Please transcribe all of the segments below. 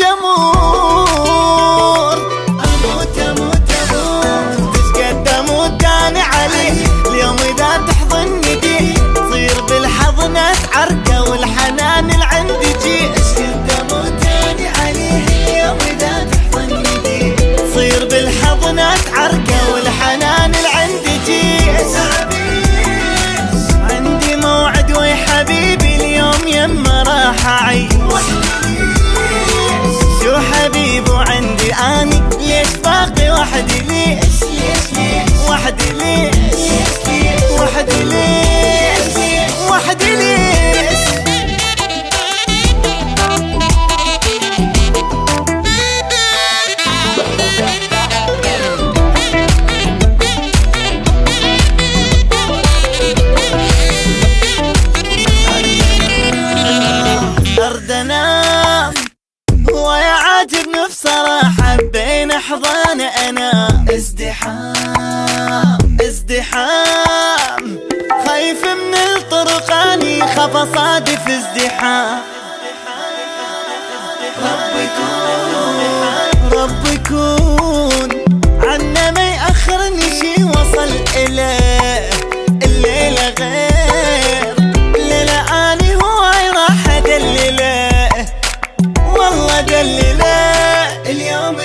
امور، اموت اموت اموت تشقد اموت انا عليه. اليوم اذا تحضن يدي تصير بالحضنات عركه والحنان اللي عندي جي. اشقد اموت انا عليه اليوم اذا تحضن يدي تصير بالحضنات عركه والحنان اللي عندي جي. عندي موعد ويا حبيبي اليوم يما راح اعيش. شو حبيب وعندي اني ليش باقي وحدي؟ ليش وحدي؟ ليش وحدي؟ ليش وحدي؟ ليش ارد انام ويا عاجبني بصراحة بين احضان انا. ازدحام ازدحام خايف من الطرقاني خاف اصادف ازدحام. رب يكون عنا ما يأخرني شي وصل إليه. الليلة غير الليلة اني هواي راح ادلله والله دلله. اليوم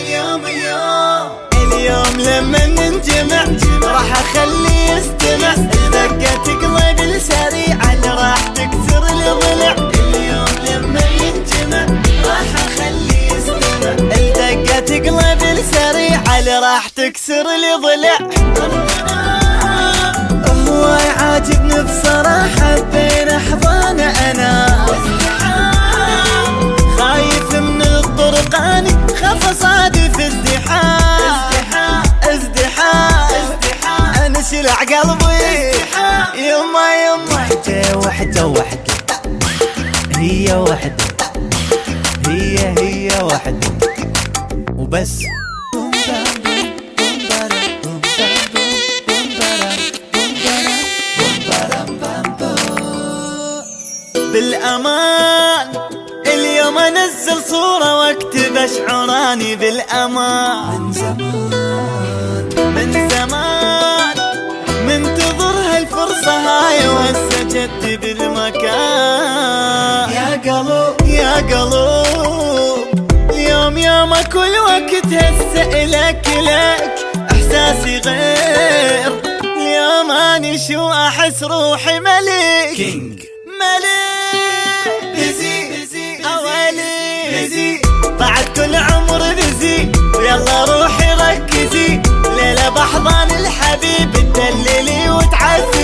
لما ننجمع راح اخليه يستمع دقة قلب السريعة اللي راح تكسر الضلع. اليوم لما ننجمع راح اخليه يستمع دقة قلب السريعة اللي راح تكسر الضلع. هو عاجبني بصراحة بين احضان انا. خايف من الطرقاني خاف اصادف ازدحام. ازدحام انا شلع قلبي يما وحدة هي وحدة هي وحدة وبس. بالامان اليوم انزل صورة واكتب اشعراني بالامان. من زمان منتظر هالفرصة هاي وهسه جت بالمكان. يا قلوب اليوم يومك والوقت هسه الك احساسي غير. اليوم اني شو احس روحي ملك بزي اوالي بعد كل عمر بزي. ويلا روحي ركزي ليلة بحضان الحبيب تدللي وتعزي.